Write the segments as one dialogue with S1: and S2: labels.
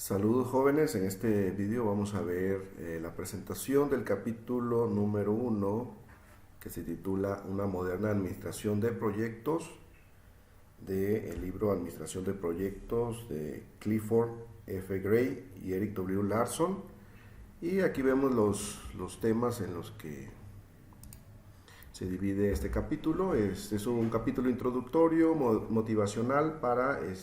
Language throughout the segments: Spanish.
S1: Saludos jóvenes, en este vídeo vamos a ver la presentación del capítulo número 1 que se titula Una moderna administración de proyectos del libro Administración de Proyectos de Clifford F. Gray y Eric W. Larson. Y aquí vemos los temas en los que se divide este capítulo. Es un capítulo introductorio, motivacional para el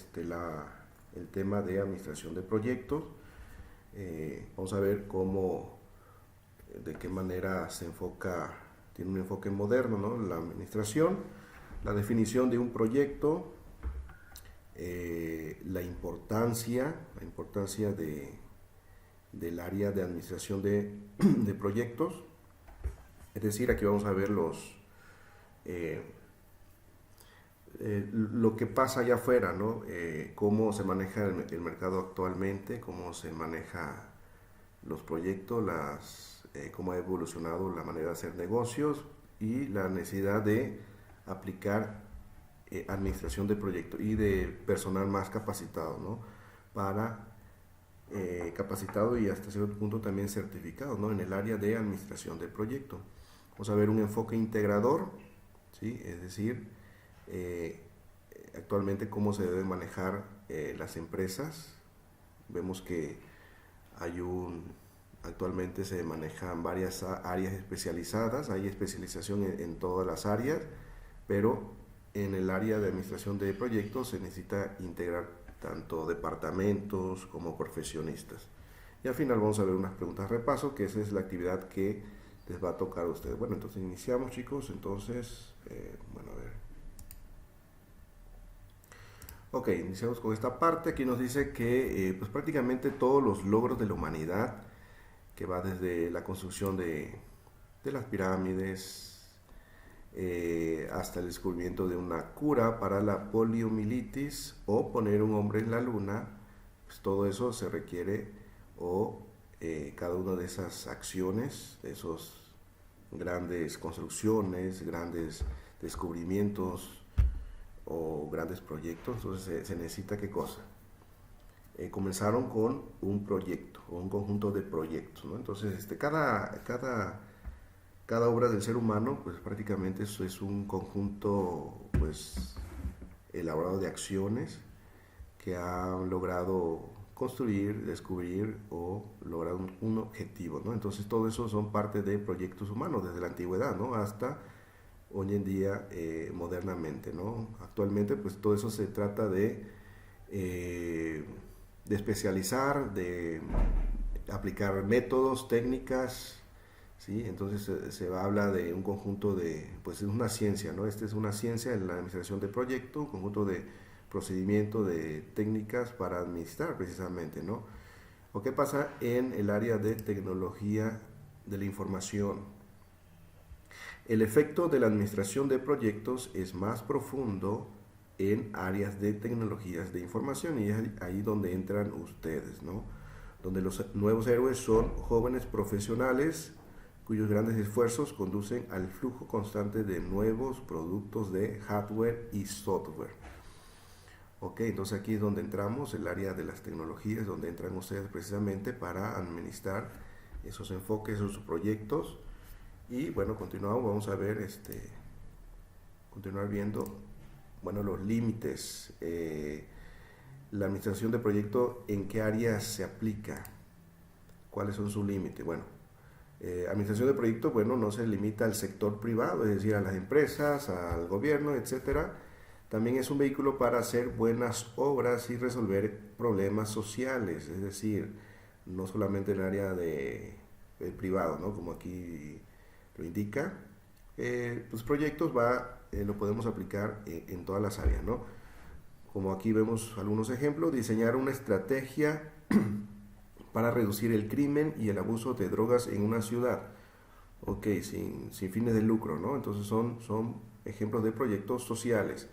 S1: tema de administración de proyectos. Vamos a ver de qué manera se enfoca, tiene un enfoque moderno, ¿no? La administración, la definición de un proyecto, la importancia del área de administración de proyectos. Es decir, aquí vamos a ver lo que pasa allá afuera, ¿no? Cómo se maneja el mercado actualmente, cómo se maneja los proyectos, cómo ha evolucionado la manera de hacer negocios y la necesidad de aplicar administración de proyectos y de personal más capacitado, ¿no? Capacitado y hasta cierto punto también certificado, ¿no? En el área de administración de proyectos. Vamos a ver un enfoque integrador, ¿sí? Es decir, actualmente cómo se deben manejar las empresas. Vemos que actualmente se manejan varias áreas especializadas, hay especialización en todas las áreas, pero en el área de administración de proyectos se necesita integrar tanto departamentos como profesionistas. Y al final vamos a ver unas preguntas de repaso, que esa es la actividad que les va a tocar a ustedes. Bueno, entonces iniciamos, chicos. Entonces, a ver. Ok, iniciamos con esta parte. Aquí nos dice que pues prácticamente todos los logros de la humanidad, que va desde la construcción de las pirámides hasta el descubrimiento de una cura para la poliomielitis o poner un hombre en la luna, pues todo eso se requiere cada una de esas acciones, de esos grandes construcciones, grandes descubrimientos o grandes proyectos. Entonces se necesita ¿qué cosa? Comenzaron con un proyecto o un conjunto de proyectos, ¿no? Entonces cada obra del ser humano pues prácticamente eso es un conjunto pues elaborado de acciones que han logrado construir, descubrir o lograr un objetivo, ¿no? Entonces todo eso son parte de proyectos humanos desde la antigüedad, ¿no? Hasta hoy en día modernamente, ¿no? Actualmente pues todo eso se trata de especializar, de aplicar métodos, técnicas, ¿sí? Entonces se habla de un conjunto pues es una ciencia, ¿no? Esta es una ciencia en la administración de proyectos, un conjunto de procedimientos, de técnicas para administrar precisamente, ¿no? ¿O qué pasa en el área de tecnología de la información? El efecto de la administración de proyectos es más profundo en áreas de tecnologías de información y es ahí donde entran ustedes, ¿no? Donde los nuevos héroes son jóvenes profesionales cuyos grandes esfuerzos conducen al flujo constante de nuevos productos de hardware y software. Ok, entonces aquí es donde entramos, el área de las tecnologías, donde entran ustedes precisamente para administrar esos enfoques, esos proyectos. Y bueno, continuamos, vamos a ver, continuar viendo, bueno, los límites, la administración de proyecto, en qué áreas se aplica, cuáles son sus límites. Bueno, administración de proyectos, bueno, no se limita al sector privado, es decir, a las empresas, al gobierno, etcétera. También es un vehículo para hacer buenas obras y resolver problemas sociales, es decir, no solamente en el área del privado, ¿no? Como aquí lo indica. Los proyectos lo podemos aplicar en todas las áreas, ¿no? Como aquí vemos algunos ejemplos, diseñar una estrategia para reducir el crimen y el abuso de drogas en una ciudad. Ok, sin fines de lucro, ¿no? Entonces son ejemplos de proyectos sociales,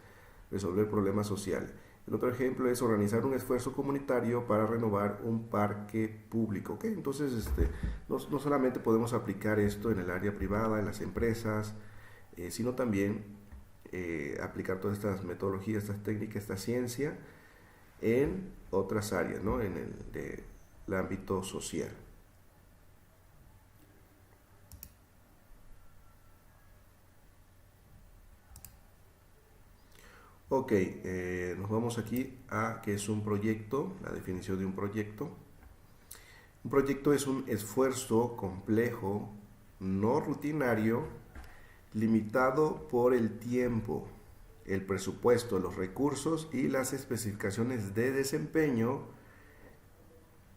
S1: resolver problemas sociales. El otro ejemplo es organizar un esfuerzo comunitario para renovar un parque público. ¿Okay? Entonces, no solamente podemos aplicar esto en el área privada, en las empresas, sino también aplicar todas estas metodologías, estas técnicas, esta ciencia en otras áreas, ¿no? En el ámbito social. Ok, nos vamos aquí a qué es un proyecto, la definición de un proyecto. Un proyecto es un esfuerzo complejo, no rutinario, limitado por el tiempo, el presupuesto, los recursos y las especificaciones de desempeño,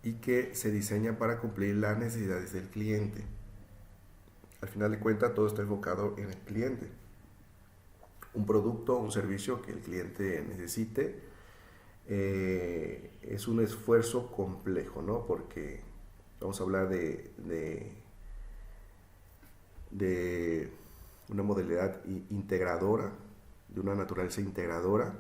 S1: y que se diseña para cumplir las necesidades del cliente. Al final de cuentas, todo está enfocado en el cliente. Un producto, un servicio que el cliente necesite, es un esfuerzo complejo, ¿no? Porque vamos a hablar de una modalidad integradora, de una naturaleza integradora,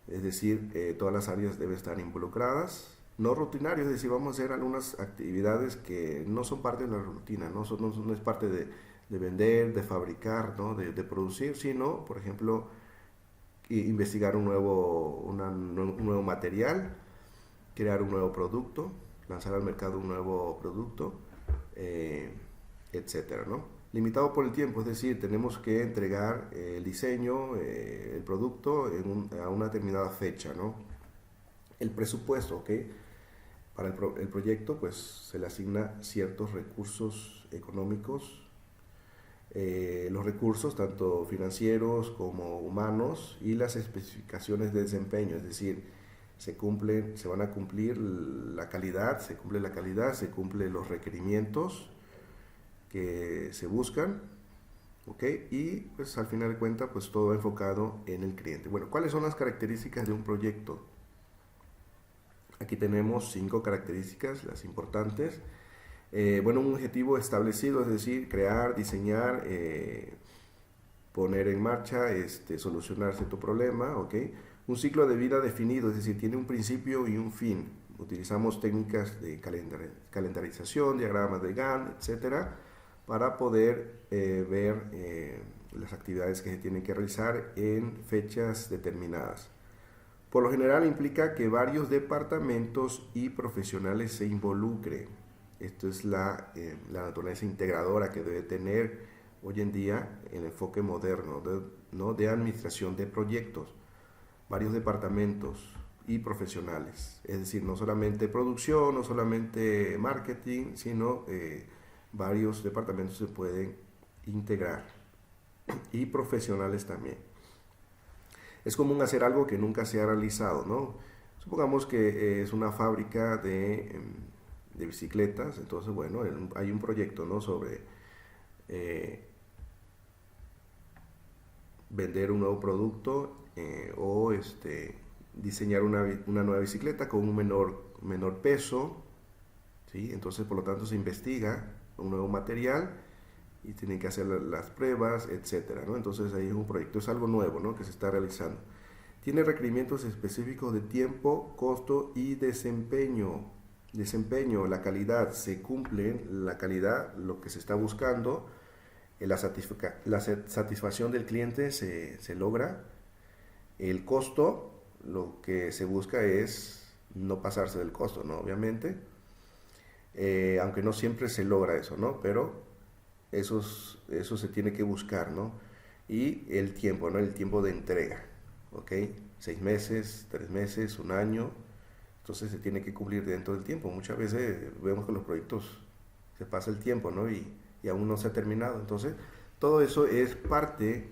S1: es decir, todas las áreas deben estar involucradas. No rutinario, es decir, vamos a hacer algunas actividades que no son parte de la rutina, no es parte de vender, de fabricar, ¿no? de producir, sino, por ejemplo, investigar un nuevo material, crear un nuevo producto, lanzar al mercado un nuevo producto, etcétera, ¿no? Limitado por el tiempo, es decir, tenemos que entregar el diseño, el producto a una determinada fecha, ¿no? El presupuesto, ¿ok? Para el proyecto, pues se le asigna ciertos recursos económicos, los recursos tanto financieros como humanos, y las especificaciones de desempeño, es decir, se van a cumplir la calidad, se cumplen los requerimientos que se buscan, ¿ok? Y pues al final de cuentas, pues todo enfocado en el cliente. Bueno, ¿cuáles son las características de un proyecto? Aquí tenemos 5 características, las importantes. Bueno, un objetivo establecido, es decir, crear, diseñar, poner en marcha, solucionar cierto problema, ¿ok? Un ciclo de vida definido, es decir, tiene un principio y un fin. Utilizamos técnicas de calendarización, diagramas de Gantt, etcétera, para poder ver las actividades que se tienen que realizar en fechas determinadas. Por lo general implica que varios departamentos y profesionales se involucren. Esto es la naturaleza integradora que debe tener hoy en día el enfoque moderno, ¿no? de administración de proyectos. Varios departamentos y profesionales. Es decir, no solamente producción, no solamente marketing, sino varios departamentos se pueden integrar. Y profesionales también. Es común hacer algo que nunca se ha realizado, ¿no? Supongamos que es una fábrica de bicicletas, entonces, bueno, hay un proyecto, ¿no? Sobre vender un nuevo producto, o diseñar una nueva bicicleta con un menor peso, ¿sí? Entonces, por lo tanto, se investiga un nuevo material y tienen que hacer las pruebas, etcétera, ¿no? Entonces ahí es un proyecto, es algo nuevo, ¿no? Que se está realizando. Tiene requerimientos específicos de tiempo, costo y desempeño. La calidad, se cumple la calidad, lo que se está buscando, la satisfacción del cliente se logra. El costo, lo que se busca es no pasarse del costo, ¿no? Obviamente, aunque no siempre se logra eso, ¿no? Pero eso se tiene que buscar, ¿no? Y el tiempo, ¿no? El tiempo de entrega, ¿ok? 6 meses, 3 meses, un año. Entonces se tiene que cumplir dentro del tiempo. Muchas veces vemos que los proyectos se pasa el tiempo, ¿no? Y aún no se ha terminado. Entonces, todo eso es parte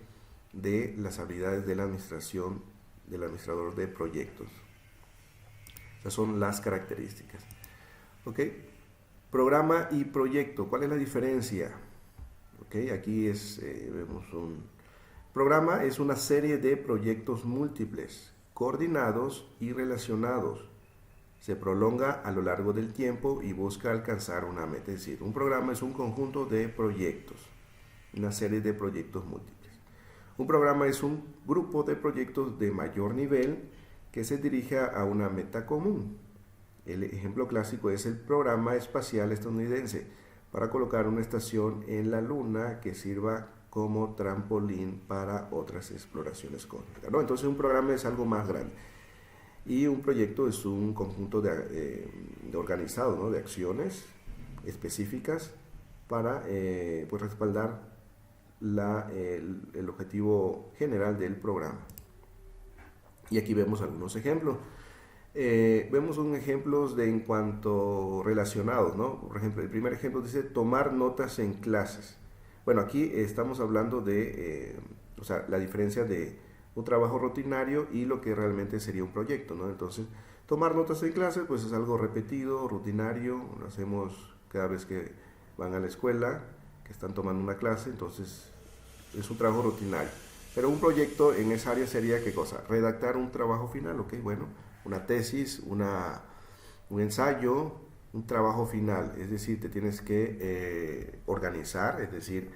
S1: de las habilidades de la administración, del administrador de proyectos. Esas son las características. ¿Ok? Programa y proyecto. ¿Cuál es la diferencia? ¿Ok? Aquí vemos un programa. Es una serie de proyectos múltiples, coordinados y relacionados. Se prolonga a lo largo del tiempo y busca alcanzar una meta. Es decir, un programa es un conjunto de proyectos, una serie de proyectos múltiples. Un programa es un grupo de proyectos de mayor nivel que se dirige a una meta común. El ejemplo clásico es el programa espacial estadounidense para colocar una estación en la Luna que sirva como trampolín para otras exploraciones cósmicas, ¿no? Entonces un programa es algo más grande. Y un proyecto es un conjunto de organizado, ¿no? De acciones específicas para pues respaldar el objetivo general del programa. Y aquí vemos algunos ejemplos. Vemos un ejemplos de en cuanto relacionados, ¿no? Por ejemplo, el primer ejemplo dice tomar notas en clases. Bueno, aquí estamos hablando de, o sea, la diferencia de un trabajo rutinario y lo que realmente sería un proyecto, ¿no? Entonces, tomar notas en clases, pues es algo repetido, rutinario, lo hacemos cada vez que van a la escuela, que están tomando una clase, entonces es un trabajo rutinario. Pero un proyecto en esa área sería, ¿qué cosa? Redactar un trabajo final, ¿ok? Bueno, una tesis, un ensayo, un trabajo final. Es decir, te tienes que organizar, es decir,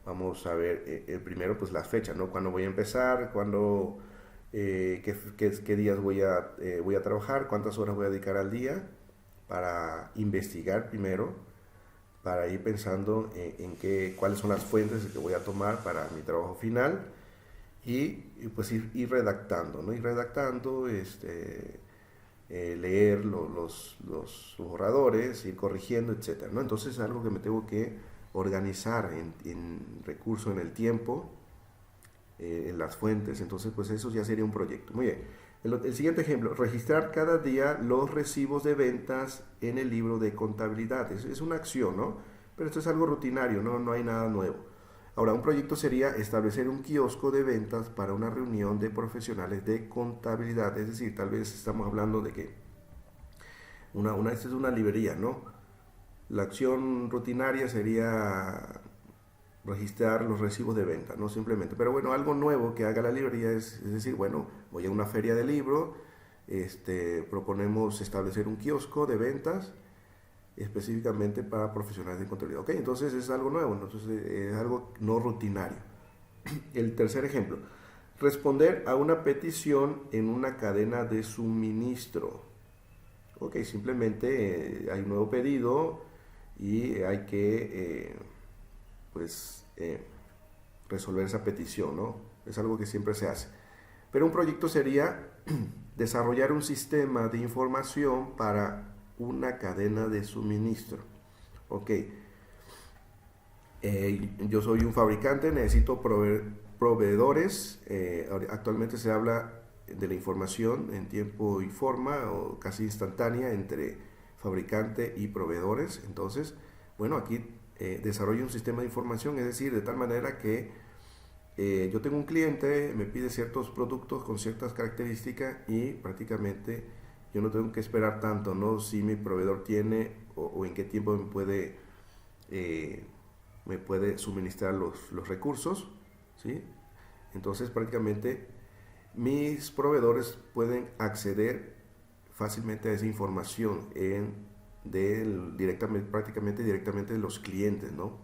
S1: vamos a ver primero pues las fechas, ¿no? Cuándo voy a empezar, cuándo, qué días voy a trabajar, cuántas horas voy a dedicar al día para investigar primero, para ir pensando cuáles son las fuentes que voy a tomar para mi trabajo final y pues ir redactando, ¿no? Ir redactando, leer los borradores, ir corrigiendo, etcétera, ¿no? Entonces es algo que me tengo que organizar en recurso, en el tiempo, en las fuentes. Entonces pues eso ya sería un proyecto. Muy bien. El siguiente ejemplo, registrar cada día los recibos de ventas en el libro de contabilidad. Es una acción, ¿no? Pero esto es algo rutinario, ¿no? No hay nada nuevo. Ahora, un proyecto sería establecer un kiosco de ventas para una reunión de profesionales de contabilidad. Es decir, tal vez estamos hablando de que esta es una librería, ¿no? La acción rutinaria sería registrar los recibos de venta, no simplemente. Pero bueno, algo nuevo que haga la librería es decir, bueno, voy a una feria de libro, proponemos establecer un kiosco de ventas específicamente para profesionales de contabilidad. Ok, entonces es algo nuevo, entonces es algo no rutinario. El tercer ejemplo, responder a una petición en una cadena de suministro. Ok, simplemente hay un nuevo pedido y hay que pues resolver esa petición, ¿no? Es algo que siempre se hace. Pero un proyecto sería desarrollar un sistema de información para una cadena de suministro. Ok, yo soy un fabricante, necesito proveedores. Actualmente se habla de la información en tiempo y forma o casi instantánea entre fabricante y proveedores. Entonces, bueno, aquí desarrollo un sistema de información, es decir, de tal manera que yo tengo un cliente, me pide ciertos productos con ciertas características y prácticamente yo no tengo que esperar tanto, ¿no? Si mi proveedor tiene o en qué tiempo me puede suministrar los recursos, ¿sí? Entonces prácticamente mis proveedores pueden acceder fácilmente a esa información prácticamente directamente de los clientes, ¿no?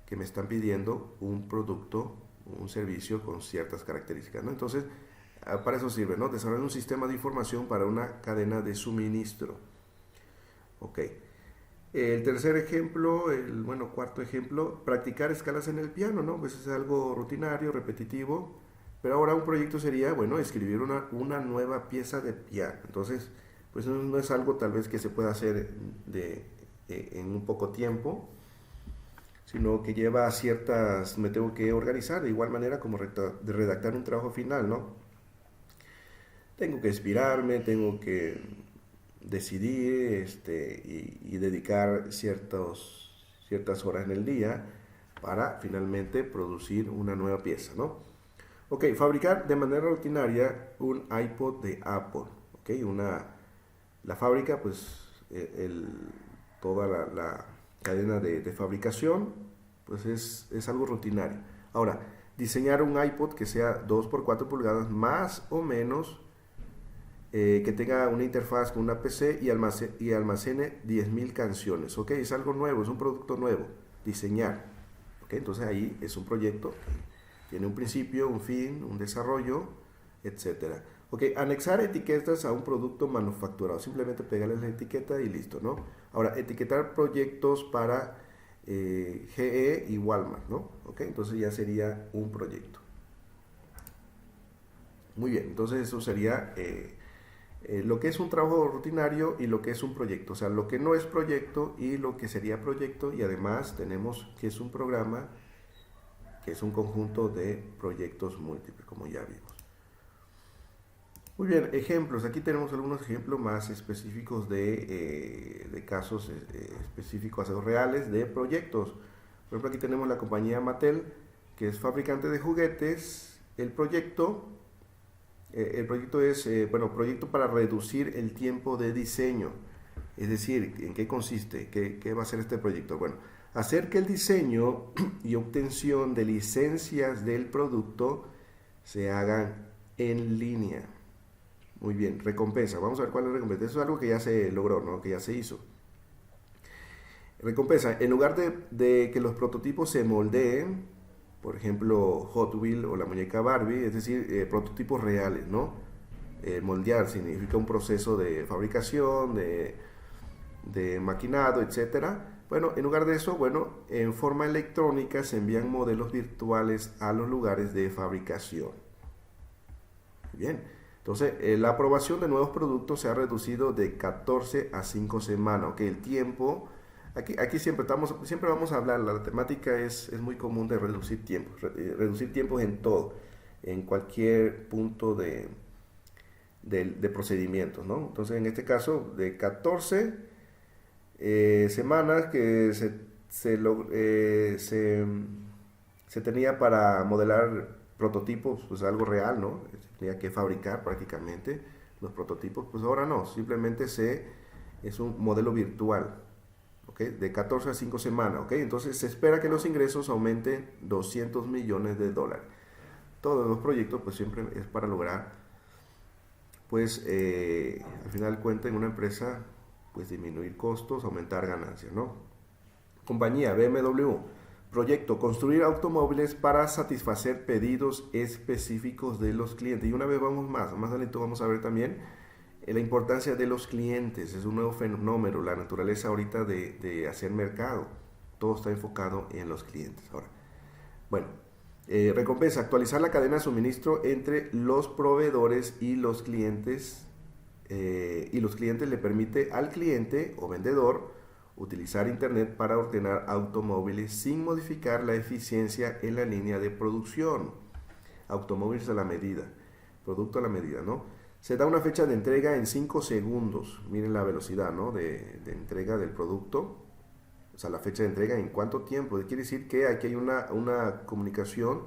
S1: Que me están pidiendo un producto, un servicio con ciertas características, ¿no? Entonces, para eso sirve, ¿no? Desarrollar un sistema de información para una cadena de suministro. Ok. El tercer ejemplo, cuarto ejemplo, practicar escalas en el piano, ¿no? Pues es algo rutinario, repetitivo, pero ahora un proyecto sería, bueno, escribir una nueva pieza de piano. Entonces, pues no es algo tal vez que se pueda hacer en un poco tiempo, sino que lleva me tengo que organizar de igual manera como de redactar un trabajo final, ¿no? Tengo que inspirarme, tengo que decidir y dedicar ciertas horas en el día para finalmente producir una nueva pieza, ¿no? Ok, fabricar de manera rutinaria un iPod de Apple, ok, la fábrica, pues toda la cadena de fabricación, pues es algo rutinario. Ahora, diseñar un iPod que sea 2 por 4 pulgadas más o menos, que tenga una interfaz con una PC y almacene 10.000 canciones. Ok, es algo nuevo, es un producto nuevo. Diseñar. Ok, entonces ahí es un proyecto que tiene un principio, un fin, un desarrollo, etcétera. Ok, anexar etiquetas a un producto manufacturado. Simplemente pegarles la etiqueta y listo, ¿no? Ahora, etiquetar proyectos para GE y Walmart, ¿no? Ok, entonces ya sería un proyecto. Muy bien, entonces eso sería lo que es un trabajo rutinario y lo que es un proyecto, o sea, lo que no es proyecto y lo que sería proyecto, y además tenemos que es un programa, que es un conjunto de proyectos múltiples, como ya vimos. Muy bien, ejemplos. Aquí tenemos algunos ejemplos más específicos de casos específicos, casos reales de proyectos. Por ejemplo, aquí tenemos la compañía Mattel, que es fabricante de juguetes. El proyecto es, bueno, proyecto para reducir el tiempo de diseño. Es decir, ¿en qué consiste? ¿Qué va a ser este proyecto? Bueno, hacer que el diseño y obtención de licencias del producto se hagan en línea. Muy bien, recompensa. Vamos a ver cuál es la recompensa. Eso es algo que ya se logró, ¿no? Que ya se hizo. Recompensa. En lugar de que los prototipos se moldeen, por ejemplo, Hot Wheels o la muñeca Barbie, es decir, prototipos reales, ¿no? Moldear significa un proceso de fabricación, de maquinado, etcétera. Bueno, en lugar de eso, bueno, en forma electrónica se envían modelos virtuales a los lugares de fabricación. Bien, entonces la aprobación de nuevos productos se ha reducido de 14 a 5 semanas, ¿ok? El tiempo, aquí siempre vamos a hablar, la temática es muy común de reducir tiempos, reducir tiempos en todo, en cualquier punto de procedimientos, ¿no? Entonces, en este caso, de 14 semanas que se tenía para modelar prototipos, pues algo real, ¿no? Se tenía que fabricar prácticamente los prototipos, pues ahora no, simplemente es un modelo virtual, ¿ok? De 14 a 5 semanas, ¿ok? Entonces se espera que los ingresos aumenten $200 millones. Todos los proyectos, pues siempre es para lograr, pues al final cuenta en una empresa, pues disminuir costos, aumentar ganancias, ¿no? Compañía BMW, proyecto, construir automóviles para satisfacer pedidos específicos de los clientes. Y una vez vamos más adelante vamos a ver también la importancia de los clientes. Es un nuevo fenómeno, la naturaleza ahorita de hacer mercado. Todo está enfocado en los clientes. Ahora, bueno, recompensa, actualizar la cadena de suministro entre los proveedores y los clientes. Y los clientes le permite al cliente o vendedor utilizar internet para ordenar automóviles sin modificar la eficiencia en la línea de producción. Automóviles a la medida, producto a la medida, ¿no? Se da una fecha de entrega en 5 segundos. Miren la velocidad, ¿no? De entrega del producto. O sea, la fecha de entrega en cuánto tiempo. Quiere decir que aquí hay una comunicación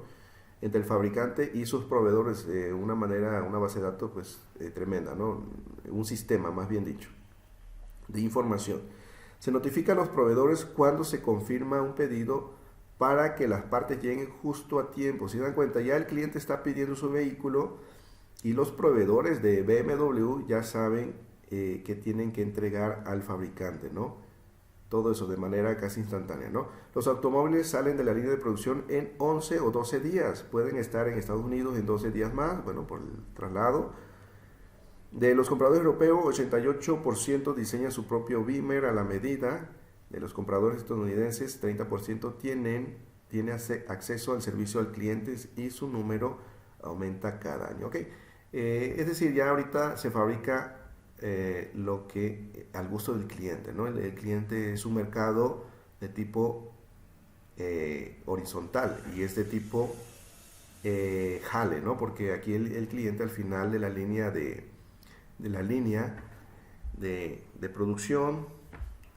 S1: entre el fabricante y sus proveedores de una manera, una base de datos pues tremenda, ¿no? Un sistema, más bien dicho, de información. Se notifica a los proveedores cuando se confirma un pedido para que las partes lleguen justo a tiempo. Si dan cuenta, ya el cliente está pidiendo su vehículo y los proveedores de BMW ya saben que tienen que entregar al fabricante, ¿no? Todo eso de manera casi instantánea, ¿no? Los automóviles salen de la línea de producción en 11 o 12 días. Pueden estar en Estados Unidos en 12 días más, bueno, por el traslado. De los compradores europeos, 88% diseña su propio Beamer a la medida. De los compradores estadounidenses, 30% tiene acceso al servicio al cliente y su número aumenta cada año. ¿Okay? Es decir, ya ahorita se fabrica lo que al gusto del cliente, ¿no? El cliente es un mercado de tipo horizontal y es de tipo jale, ¿no? Porque aquí el cliente al final de la línea de producción,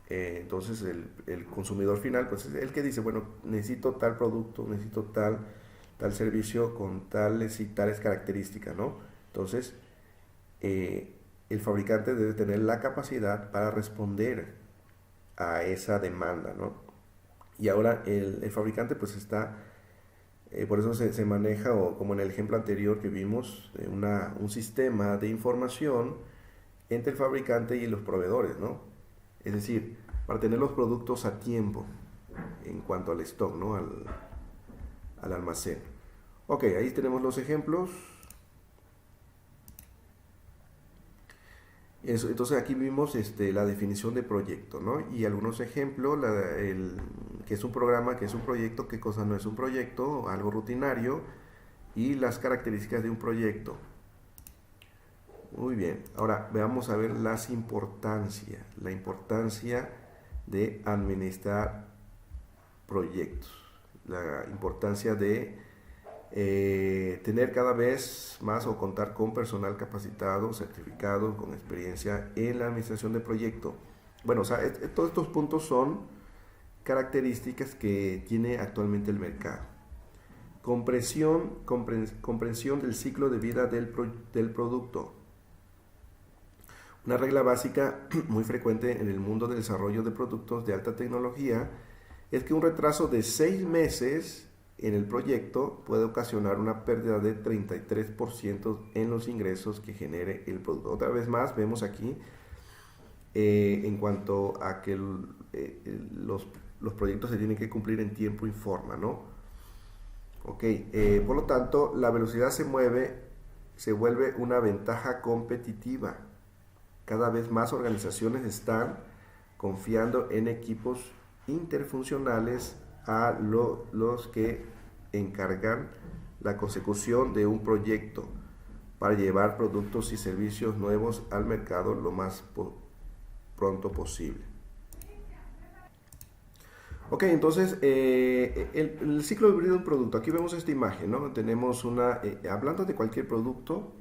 S1: entonces el consumidor final pues es el que dice, bueno, necesito tal producto, necesito tal servicio con tales y tales características, ¿no? Entonces el fabricante debe tener la capacidad para responder a esa demanda, ¿no? Y ahora el fabricante pues está, por eso se maneja, o como en el ejemplo anterior que vimos, un sistema de información entre el fabricante y los proveedores, ¿no? Es decir, para tener los productos a tiempo en cuanto al stock, ¿no? Al almacén. Ok, ahí tenemos los ejemplos. Entonces aquí vimos la definición de proyecto, ¿no? Y algunos ejemplos, que es un programa, que es un proyecto, qué cosa no es un proyecto, algo rutinario, y las características de un proyecto. Muy bien, ahora veamos a ver la importancia de administrar proyectos, la importancia de tener cada vez más o contar con personal capacitado, certificado, con experiencia en la administración de proyecto. Bueno, o sea, todos estos puntos son características que tiene actualmente el mercado. Comprensión del ciclo de vida del producto. Una regla básica muy frecuente en el mundo del desarrollo de productos de alta tecnología es que un retraso de 6 meses en el proyecto puede ocasionar una pérdida de 33% en los ingresos que genere el producto. Otra vez más, vemos aquí en cuanto a que los proyectos se tienen que cumplir en tiempo y forma, ¿no? Ok, por lo tanto, la velocidad se vuelve una ventaja competitiva. Cada vez más organizaciones están confiando en equipos interfuncionales a los que encargan la consecución de un proyecto para llevar productos y servicios nuevos al mercado lo más pronto posible. Ok, entonces el ciclo de vida de un producto. Aquí vemos esta imagen, ¿no? Tenemos hablando de cualquier producto,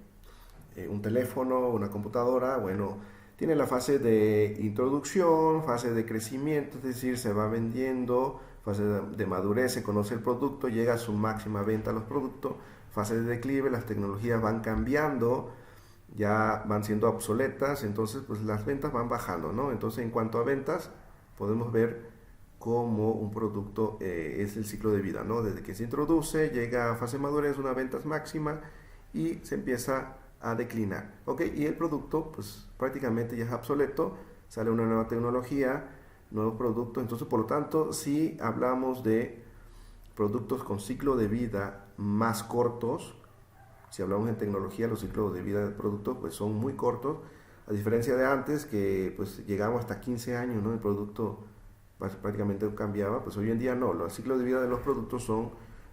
S1: un teléfono, una computadora, bueno, tiene la fase de introducción, fase de crecimiento, es decir, se va vendiendo, fase de madurez, se conoce el producto, llega a su máxima venta los productos, fase de declive, las tecnologías van cambiando, ya van siendo obsoletas, entonces pues las ventas van bajando, ¿no? Entonces en cuanto a ventas, podemos ver cómo un producto es el ciclo de vida, ¿no? Desde que se introduce, llega a fase de madurez, una ventas máxima y se empieza a declinar, ¿ok? Y el producto pues prácticamente ya es obsoleto, sale una nueva tecnología, nuevos productos, entonces por lo tanto si hablamos de productos con ciclo de vida más cortos, si hablamos en tecnología los ciclos de vida de productos pues son muy cortos, a diferencia de antes que pues llegamos hasta 15 años, ¿no? El producto prácticamente cambiaba, pues hoy en día no, los ciclos de vida de los productos son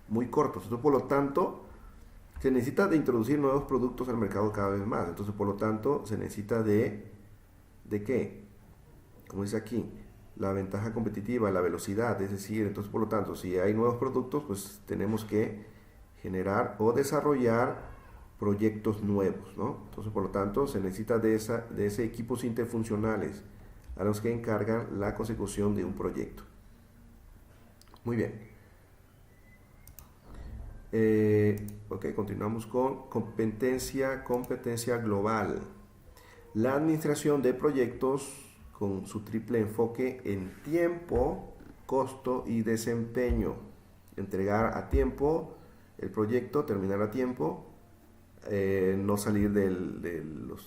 S1: muy cortos, entonces por lo tanto se necesita de introducir nuevos productos al mercado cada vez más. Entonces, por lo tanto, se necesita ¿de qué? Como dice aquí, la ventaja competitiva, la velocidad, es decir, entonces, por lo tanto, si hay nuevos productos, pues tenemos que generar o desarrollar proyectos nuevos, ¿no? Entonces, por lo tanto, se necesita de ese equipos interfuncionales a los que encargan la consecución de un proyecto. Muy bien. Ok, continuamos con competencia global. La administración de proyectos con su triple enfoque en tiempo, costo y desempeño. Entregar a tiempo el proyecto, terminar a tiempo, no salir del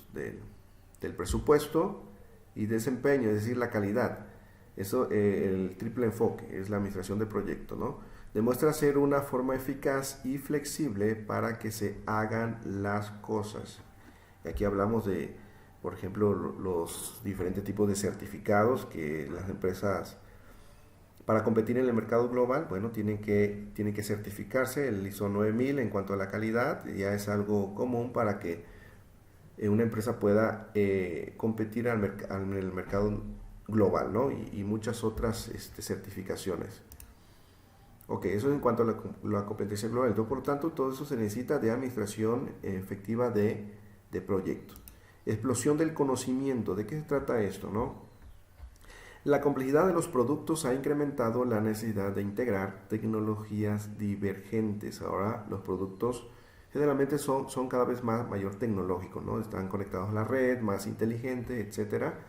S1: presupuesto y desempeño, es decir, la calidad. Eso, el triple enfoque, es la administración de proyectos, ¿no? Demuestra ser una forma eficaz y flexible para que se hagan las cosas. Y aquí hablamos de, por ejemplo, los diferentes tipos de certificados que las empresas, para competir en el mercado global, bueno, tienen que certificarse. El ISO 9000 en cuanto a la calidad ya es algo común para que una empresa pueda competir en el mercado global, ¿no? Y muchas otras certificaciones. Ok, eso en cuanto a la competencia global. Entonces, por lo tanto, todo eso se necesita de administración efectiva de proyectos. Explosión del conocimiento. ¿De qué se trata esto, no? La complejidad de los productos ha incrementado la necesidad de integrar tecnologías divergentes. Ahora los productos generalmente son cada vez mayor tecnológicos, ¿no? Están conectados a la red, más inteligente, etcétera.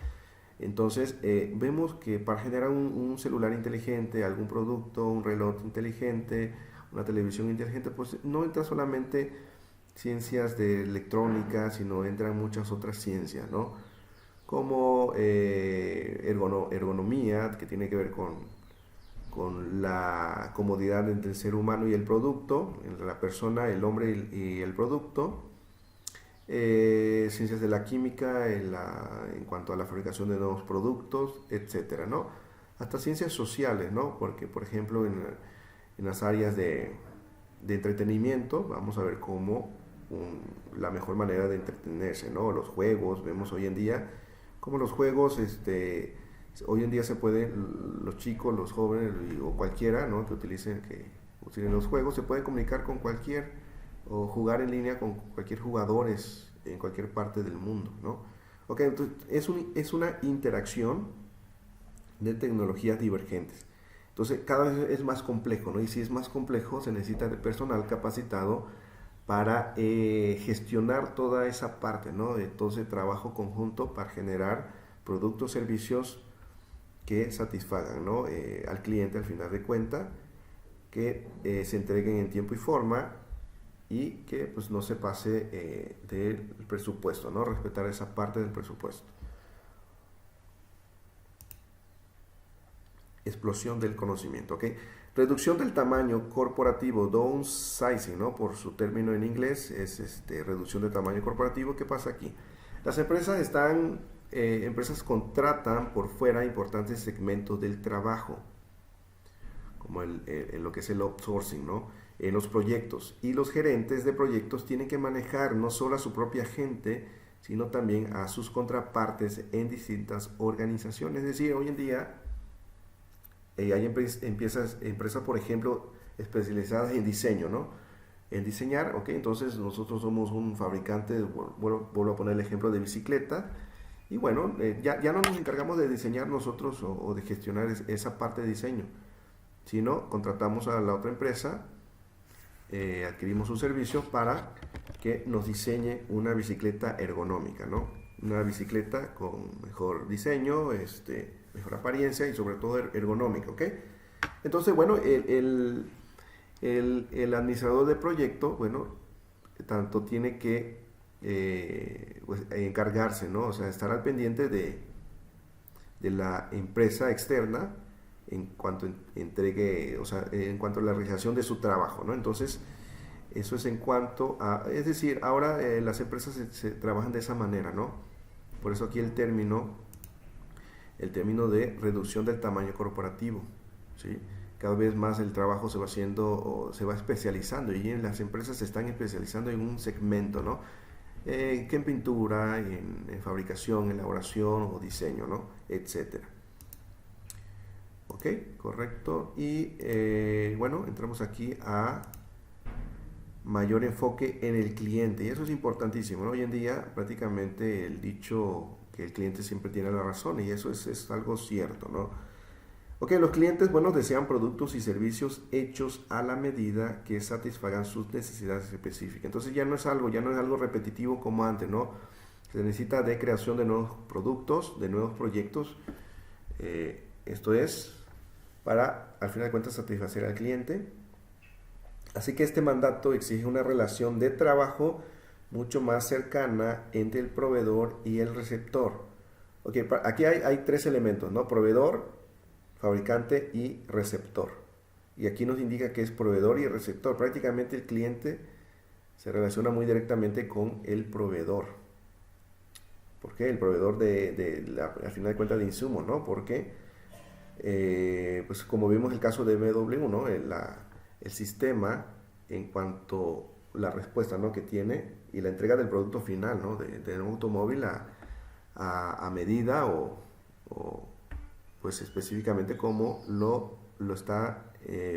S1: Entonces, vemos que para generar un celular inteligente, algún producto, un reloj inteligente, una televisión inteligente, pues no entra solamente ciencias de electrónica, sino entran muchas otras ciencias, ¿no? Como ergonomía, que tiene que ver con la comodidad entre el ser humano y el producto, entre la persona, el hombre y el producto. Ciencias de la química en cuanto a la fabricación de nuevos productos, etcétera, ¿no? Hasta ciencias sociales, ¿no? Porque, por ejemplo, en las áreas de entretenimiento, vamos a ver cómo la mejor manera de entretenerse, ¿no? Los juegos, vemos hoy en día como los juegos, hoy en día se pueden, los chicos, los jóvenes o cualquiera, ¿no? que utilicen los juegos, se pueden comunicar con cualquier, o jugar en línea con cualquier jugadores en cualquier parte del mundo, ¿no? Ok, entonces es una interacción de tecnologías divergentes. Entonces cada vez es más complejo, ¿no? Y si es más complejo se necesita de personal capacitado para gestionar toda esa parte, ¿no? De todo ese trabajo conjunto para generar productos, servicios que satisfagan, ¿no? Al cliente al final de cuentas, que se entreguen en tiempo y forma y que pues no se pase del presupuesto, ¿no? Respetar esa parte del presupuesto. Explosión del conocimiento, ¿ok? Reducción del tamaño corporativo, downsizing, ¿no? Por su término en inglés es reducción del tamaño corporativo. ¿Qué pasa aquí? Las empresas contratan por fuera importantes segmentos del trabajo, como lo que es el outsourcing, ¿no? En los proyectos. Y los gerentes de proyectos tienen que manejar no solo a su propia gente, sino también a sus contrapartes en distintas organizaciones. Es decir, hoy en día hay empresas, por ejemplo, especializadas en diseño, ¿no? En diseñar, ok, entonces nosotros somos un fabricante, vuelvo a poner el ejemplo de bicicleta, y bueno, ya no nos encargamos de diseñar nosotros o de gestionar esa parte de diseño, sino contratamos a la otra empresa, adquirimos un servicio para que nos diseñe una bicicleta ergonómica, ¿no? Una bicicleta con mejor diseño, mejor apariencia y sobre todo ergonómica, ¿ok? Entonces, bueno, el administrador de proyecto, bueno, tanto tiene que pues, encargarse, ¿no? O sea, estar al pendiente de la empresa externa en cuanto entregue, o sea, en cuanto a la realización de su trabajo, ¿no? Entonces, eso es en cuanto a, es decir, ahora las empresas se trabajan de esa manera, ¿no? Por eso aquí el término de reducción del tamaño corporativo, ¿sí? Cada vez más el trabajo se va haciendo o se va especializando y en las empresas se están especializando en un segmento, ¿no? Que en pintura, en fabricación, elaboración o diseño, ¿no? Etcétera. Ok, correcto. Y bueno, entramos aquí a mayor enfoque en el cliente y eso es importantísimo, ¿no? Hoy en día prácticamente el dicho que el cliente siempre tiene la razón y eso es algo cierto, ¿no? Ok, los clientes, bueno, desean productos y servicios hechos a la medida que satisfagan sus necesidades específicas. Entonces ya no es algo repetitivo como antes, ¿no? Se necesita de creación de nuevos productos, de nuevos proyectos. Esto es para, al final de cuentas, satisfacer al cliente. Así que este mandato exige una relación de trabajo mucho más cercana entre el proveedor y el receptor. Ok, aquí hay tres elementos, ¿no? Proveedor, fabricante y receptor. Y aquí nos indica que es proveedor y receptor. Prácticamente el cliente se relaciona muy directamente con el proveedor. ¿Por qué? El proveedor al final de cuentas de insumos, ¿no? Porque, pues como vimos el caso de BMW, ¿no? El sistema en cuanto a la respuesta, ¿no? que tiene y la entrega del producto final, ¿no? de un automóvil a medida o pues específicamente como lo está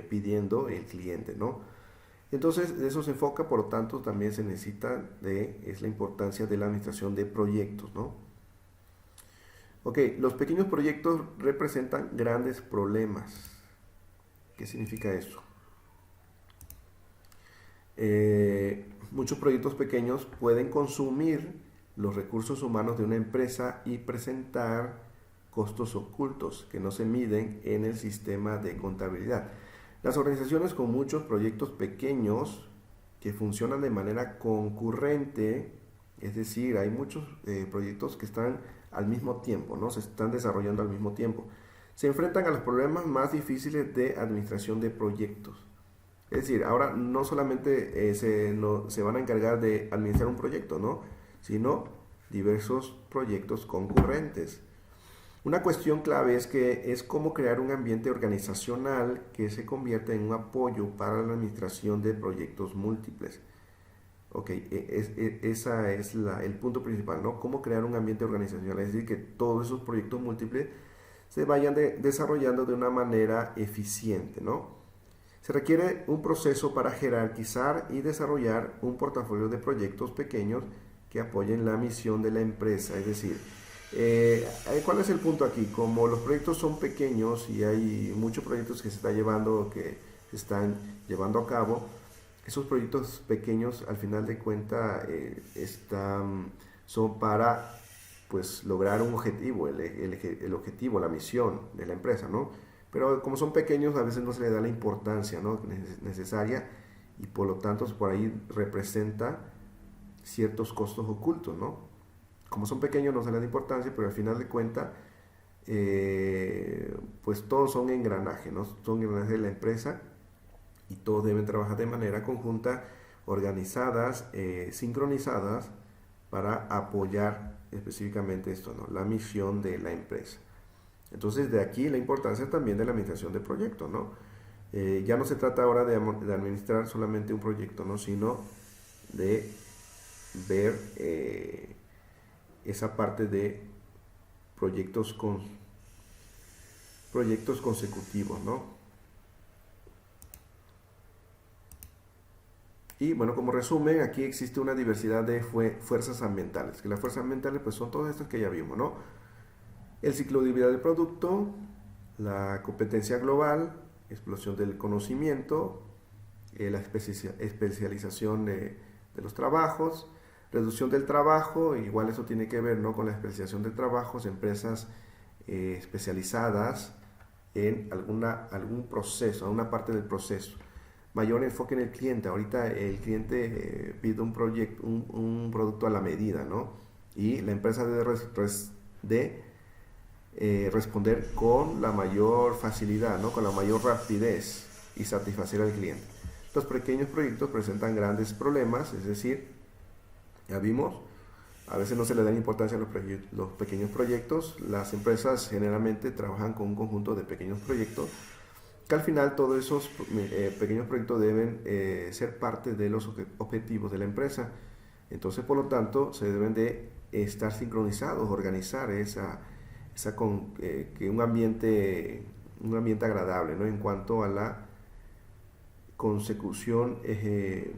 S1: pidiendo el cliente, ¿no? Entonces eso se enfoca, por lo tanto también se necesita es la importancia de la administración de proyectos, ¿no? Ok, los pequeños proyectos representan grandes problemas. ¿Qué significa eso? Muchos proyectos pequeños pueden consumir los recursos humanos de una empresa y presentar costos ocultos que no se miden en el sistema de contabilidad. Las organizaciones con muchos proyectos pequeños que funcionan de manera concurrente, es decir, hay muchos proyectos que están al mismo tiempo, ¿no? Se están desarrollando al mismo tiempo. Se enfrentan a los problemas más difíciles de administración de proyectos. Es decir, ahora no solamente se van a encargar de administrar un proyecto, ¿no? Sino diversos proyectos concurrentes. Una cuestión clave es cómo crear un ambiente organizacional que se convierta en un apoyo para la administración de proyectos múltiples. Ok, esa es el punto principal, ¿no? Cómo crear un ambiente organizacional, es decir, que todos esos proyectos múltiples se vayan desarrollando de una manera eficiente, ¿no? Se requiere un proceso para jerarquizar y desarrollar un portafolio de proyectos pequeños que apoyen la misión de la empresa. Es decir, ¿cuál es el punto aquí? Como los proyectos son pequeños y hay muchos proyectos que se están llevando, que se están llevando a cabo, esos proyectos pequeños al final de cuentas son para pues lograr un objetivo, el objetivo, la misión de la empresa, ¿no? Pero como son pequeños a veces no se le da la importancia, ¿no?, necesaria, y por lo tanto por ahí representa ciertos costos ocultos, ¿no? Como son pequeños no se le da importancia, pero al final de cuentas pues todos son engranajes, ¿no? Son engranajes de la empresa y todos deben trabajar de manera conjunta, organizadas, sincronizadas, para apoyar específicamente esto, ¿no?, la misión de la empresa. Entonces de aquí la importancia también de la administración de proyectos, ¿no? Ya no se trata ahora de administrar solamente un proyecto, ¿no?, sino de ver esa parte de proyectos proyectos consecutivos, ¿no? Y bueno, como resumen, aquí existe una diversidad de fuerzas ambientales, que las fuerzas ambientales pues son todas estas que ya vimos, ¿no? El ciclo de vida del producto, la competencia global, explosión del conocimiento, la especialización de los trabajos, reducción del trabajo, igual eso tiene que ver, ¿no?, con la especialización de trabajos, empresas especializadas en algún proceso, alguna parte del proceso. Mayor enfoque en el cliente. Ahorita el cliente pide un producto a la medida, ¿no? Y la empresa debe responder con la mayor facilidad, ¿no?, con la mayor rapidez y satisfacer al cliente. Los pequeños proyectos presentan grandes problemas, es decir, ya vimos, a veces no se le da importancia a los pequeños proyectos. Las empresas generalmente trabajan con un conjunto de pequeños proyectos que al final todos esos pequeños proyectos deben ser parte de los objetivos de la empresa. Entonces, por lo tanto, se deben de estar sincronizados, organizar que un ambiente agradable, ¿no?, en cuanto a la consecución de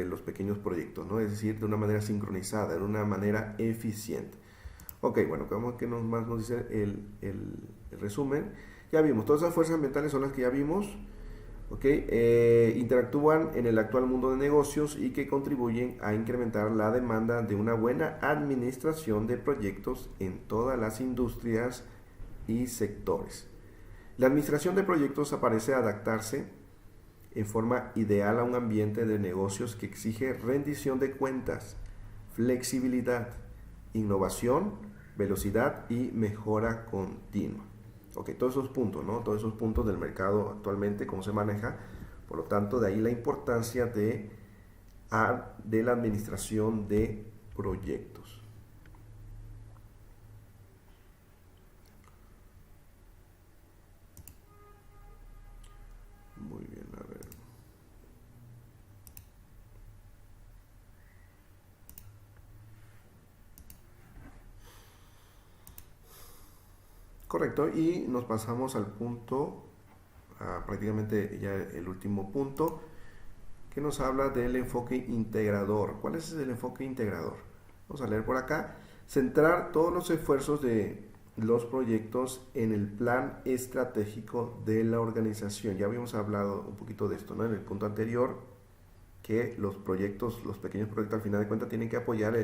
S1: los pequeños proyectos, ¿no? Es decir, de una manera sincronizada, de una manera eficiente. Ok, bueno, vamos que más nos dice el resumen. Ya vimos, todas esas fuerzas ambientales son las que ya vimos, ¿ok? Interactúan en el actual mundo de negocios y que contribuyen a incrementar la demanda de una buena administración de proyectos en todas las industrias y sectores. La administración de proyectos parece adaptarse en forma ideal a un ambiente de negocios que exige rendición de cuentas, flexibilidad, innovación, velocidad y mejora continua. Ok, todos esos puntos, ¿no? Todos esos puntos del mercado actualmente, cómo se maneja. Por lo tanto, de ahí la importancia de la administración de proyectos. Muy bien, a ver. Correcto, y nos pasamos al punto, prácticamente ya el último punto, que nos habla del enfoque integrador. ¿Cuál es el enfoque integrador? Vamos a leer por acá. Centrar todos los esfuerzos de los proyectos en el plan estratégico de la organización. Ya habíamos hablado un poquito de esto, ¿no?, en el punto anterior, que los pequeños proyectos al final de cuentas tienen que apoyar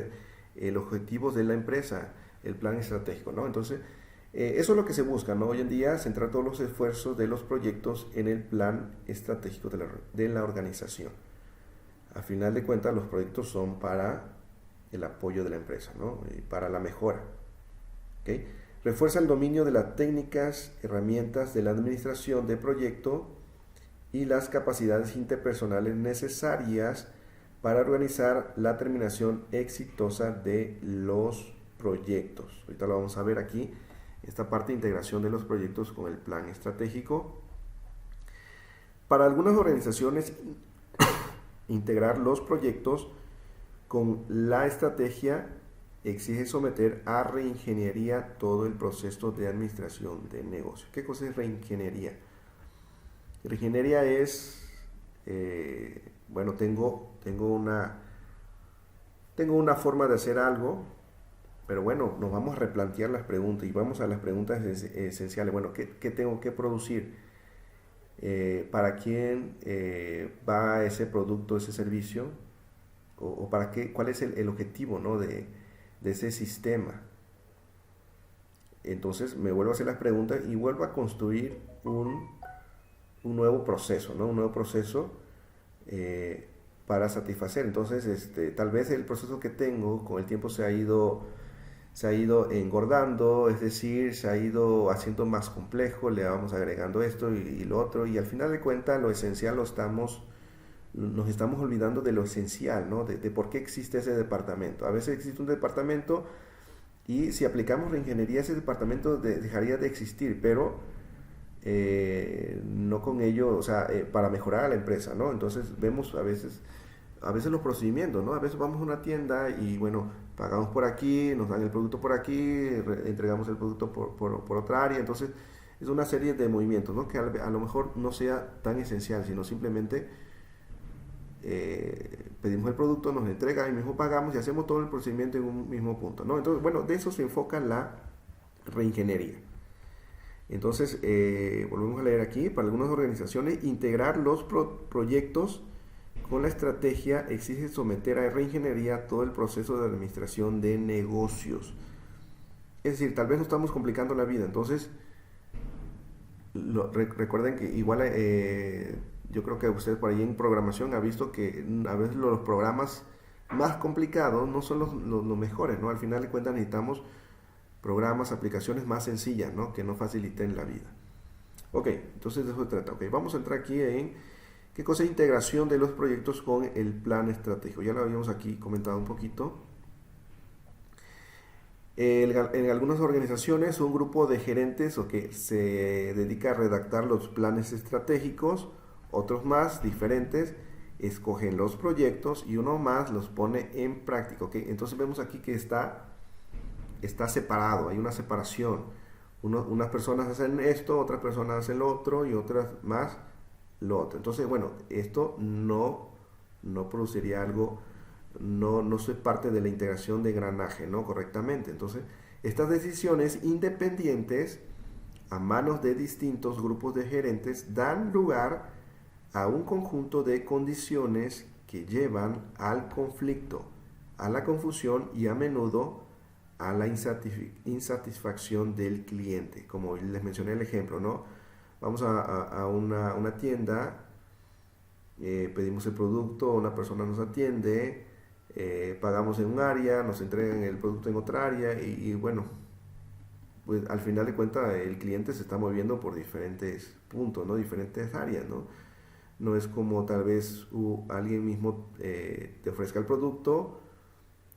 S1: el objetivo de la empresa, el plan estratégico, ¿no? Entonces, eso es lo que se busca, ¿no?, hoy en día, centrar todos los esfuerzos de los proyectos en el plan estratégico de la organización. Al final de cuentas, los proyectos son para el apoyo de la empresa, ¿no?, y para la mejora. ¿Okay? Refuerza el dominio de las técnicas, herramientas de la administración de proyecto y las capacidades interpersonales necesarias para organizar la terminación exitosa de los proyectos. Ahorita lo vamos a ver aquí esta parte de integración de los proyectos con el plan estratégico. Para algunas organizaciones, integrar los proyectos con la estrategia exige someter a reingeniería todo el proceso de administración de negocio. ¿Qué cosa es reingeniería? Reingeniería es, bueno, tengo una forma de hacer algo, pero bueno, nos vamos a replantear las preguntas y vamos a las preguntas esenciales. Bueno, ¿qué tengo que producir? ¿Para quién va ese producto, ese servicio? ¿O para qué? ¿Cuál es el objetivo, ¿no? de ese sistema? Entonces me vuelvo a hacer las preguntas y vuelvo a construir un nuevo proceso, ¿no? Un nuevo proceso para satisfacer. Entonces, tal vez el proceso que tengo con el tiempo se ha ido engordando, es decir, se ha ido haciendo más complejo, le vamos agregando esto y lo otro, y al final de cuentas lo esencial nos estamos olvidando de lo esencial, ¿no? De por qué existe ese departamento. A veces existe un departamento y si aplicamos reingeniería, ese departamento dejaría de existir, pero no con ello, o sea, para mejorar a la empresa, ¿no? Entonces vemos a veces los procedimientos, ¿no? A veces vamos a una tienda y bueno, pagamos por aquí, nos dan el producto por aquí, entregamos el producto por otra área, entonces es una serie de movimientos, ¿no? Que a lo mejor no sea tan esencial, sino simplemente pedimos el producto, nos entrega y mismo pagamos y hacemos todo el procedimiento en un mismo punto, ¿no? Entonces, bueno, de eso se enfoca la reingeniería. Entonces, volvemos a leer aquí, para algunas organizaciones, integrar los proyectos con la estrategia exige someter a reingeniería todo el proceso de administración de negocios. Es decir, tal vez nos estamos complicando la vida, entonces, recuerden que igual, yo creo que ustedes por ahí en programación han visto que a veces los programas más complicados no son los mejores, ¿no? Al final de cuentas necesitamos programas, aplicaciones más sencillas, ¿no? Que nos faciliten la vida. Ok, entonces de eso se trata. Ok, vamos a entrar aquí en qué cosa es integración de los proyectos con el plan estratégico. Ya lo habíamos aquí comentado un poquito. En algunas organizaciones un grupo de gerentes se dedica a redactar los planes estratégicos, otros más diferentes escogen los proyectos y uno más los pone en práctica. ¿Okay? Entonces vemos aquí que está separado, hay una separación. Unas personas hacen esto, otras personas hacen lo otro y otras más lo otro. Entonces, bueno, esto no produciría algo, no es parte de la integración de engranaje, ¿no? Correctamente. Entonces, estas decisiones independientes a manos de distintos grupos de gerentes dan lugar a un conjunto de condiciones que llevan al conflicto, a la confusión y a menudo a la insatisfacción del cliente. Como les mencioné el ejemplo, ¿no? Vamos a una tienda, pedimos el producto, una persona nos atiende, pagamos en un área, nos entregan el producto en otra área y bueno, pues al final de cuentas el cliente se está moviendo por diferentes puntos, ¿no? Diferentes áreas, ¿no? No es como tal vez alguien mismo te ofrezca el producto,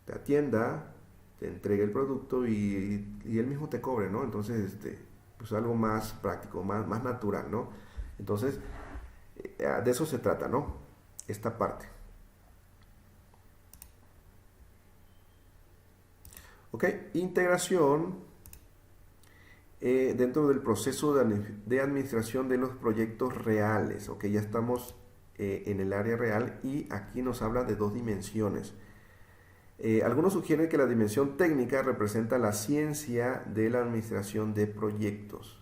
S1: te atienda, te entregue el producto y él mismo te cobre, ¿no? Entonces, pues algo más práctico, más natural, ¿no? Entonces, de eso se trata, ¿no? Esta parte. Ok, integración dentro del proceso de administración de los proyectos reales. Ok, ya estamos en el área real y aquí nos habla de dos dimensiones. Algunos sugieren que la dimensión técnica representa la ciencia de la administración de proyectos,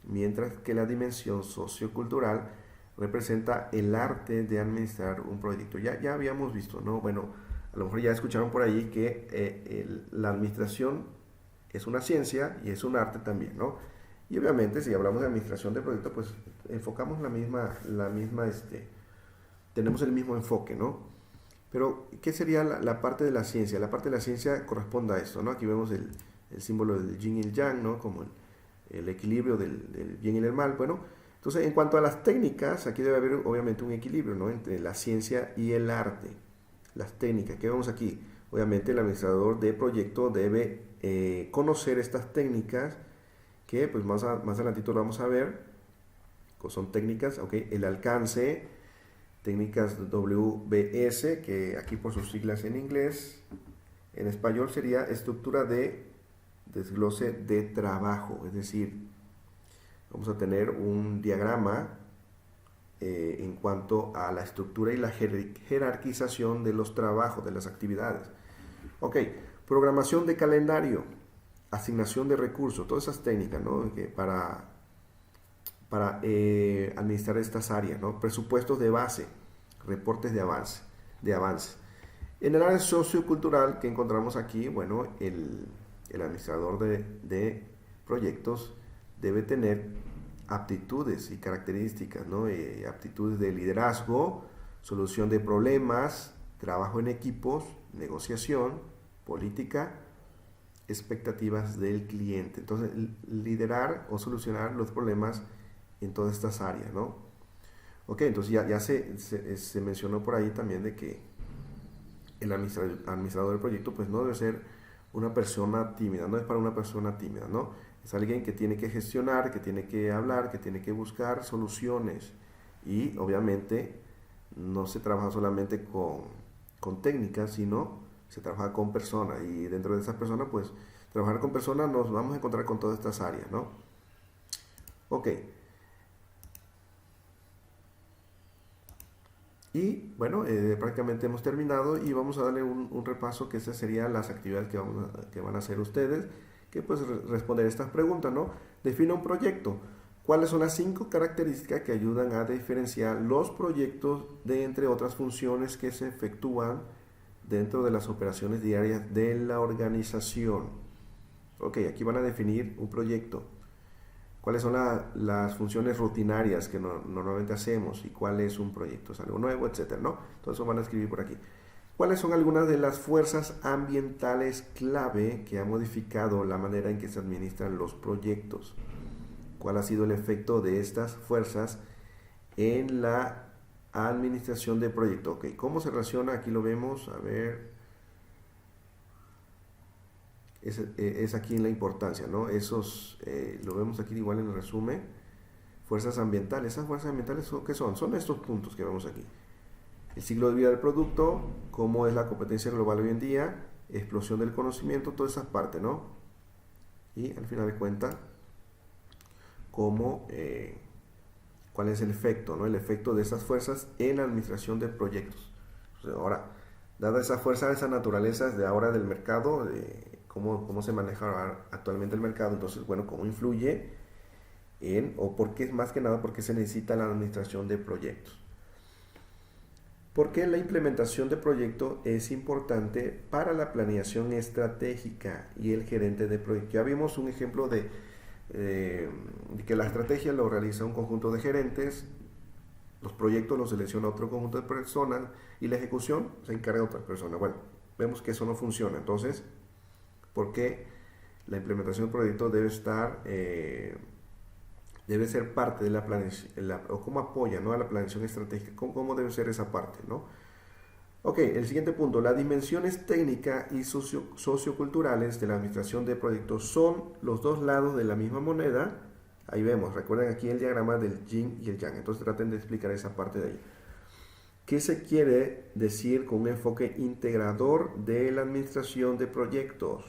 S1: mientras que la dimensión sociocultural representa el arte de administrar un proyecto. Ya habíamos visto, ¿no? Bueno, a lo mejor ya escucharon por ahí que la administración es una ciencia y es un arte también, ¿no? Y obviamente si hablamos de administración de proyectos, pues enfocamos tenemos el mismo enfoque, ¿no? Pero, ¿qué sería la parte de la ciencia? La parte de la ciencia corresponde a esto, ¿no? Aquí vemos el símbolo del yin y el yang, ¿no? Como el equilibrio del bien y el mal. Bueno, entonces, en cuanto a las técnicas, aquí debe haber obviamente un equilibrio, ¿no? Entre la ciencia y el arte. Las técnicas, ¿qué vemos aquí? Obviamente el administrador de proyecto debe conocer estas técnicas que pues más adelantito lo vamos a ver, son técnicas, ok, el alcance, técnicas WBS, que aquí por sus siglas en inglés, en español sería estructura de desglose de trabajo, es decir, vamos a tener un diagrama en cuanto a la estructura y la jerarquización de los trabajos, de las actividades. Ok, programación de calendario, asignación de recursos, todas esas técnicas, ¿no? Para administrar estas áreas, ¿no? Presupuestos de base, reportes de avance. En el área sociocultural que encontramos aquí, bueno, el administrador de proyectos debe tener aptitudes y características, ¿no? Aptitudes de liderazgo, solución de problemas, trabajo en equipos, negociación, política, expectativas del cliente. Entonces, liderar o solucionar los problemas en todas estas áreas, ¿no? Ok, entonces ya se mencionó por ahí también de que el administrador del proyecto pues no debe ser una persona tímida, no es para una persona tímida, ¿no? Es alguien que tiene que gestionar, que tiene que hablar, que tiene que buscar soluciones y obviamente no se trabaja solamente con técnicas, sino se trabaja con personas y dentro de esas personas pues trabajar con personas nos vamos a encontrar con todas estas áreas, ¿no? Ok. Y bueno, prácticamente hemos terminado y vamos a darle un repaso que esas serían las actividades que van a hacer ustedes, que pues responder estas preguntas, ¿no? Define un proyecto. ¿Cuáles son las 5 características que ayudan a diferenciar los proyectos de entre otras funciones que se efectúan dentro de las operaciones diarias de la organización? Ok, aquí van a definir un proyecto. ¿Cuáles son las funciones rutinarias que normalmente hacemos y cuál es un proyecto? ¿Es algo nuevo, etcétera, ¿no? Todo eso van a escribir por aquí. ¿Cuáles son algunas de las fuerzas ambientales clave que han modificado la manera en que se administran los proyectos? ¿Cuál ha sido el efecto de estas fuerzas en la administración de proyectos? Ok, ¿cómo se relaciona? Aquí lo vemos, a ver. Es aquí la importancia, ¿no? Lo vemos aquí igual en el resumen. Fuerzas ambientales. ¿Esas fuerzas ambientales qué son? Son estos puntos que vemos aquí. El ciclo de vida del producto, cómo es la competencia global hoy en día, explosión del conocimiento, todas esas partes, ¿no? Y al final de cuentas, cuál es el efecto, ¿no? El efecto de esas fuerzas en la administración de proyectos. Ahora, dada esa fuerza, esa naturaleza de ahora del mercado, cómo se maneja actualmente el mercado, entonces, bueno, cómo influye o por qué, más que nada, por qué se necesita la administración de proyectos. Porque la implementación de proyectos es importante para la planeación estratégica y el gerente de proyecto. Ya vimos un ejemplo de que la estrategia lo realiza un conjunto de gerentes, los proyectos los selecciona otro conjunto de personas y la ejecución se encarga de otras personas. Bueno, vemos que eso no funciona. Entonces, ¿por qué la implementación del proyecto debe ser parte de la planeación, o cómo apoya, ¿no?, a la planeación estratégica? ¿Cómo debe ser esa parte, ¿no? Ok, el siguiente punto, las dimensiones técnicas y socioculturales de la administración de proyectos son los dos lados de la misma moneda. Ahí vemos, recuerden aquí el diagrama del yin y el yang, entonces traten de explicar esa parte de ahí. ¿Qué se quiere decir con un enfoque integrador de la administración de proyectos?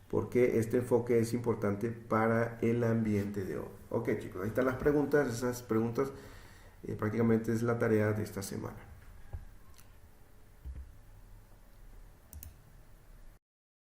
S1: Porque este enfoque es importante para el ambiente de hoy. Ok, chicos, ahí están las preguntas. Esas preguntas prácticamente es la tarea de esta semana.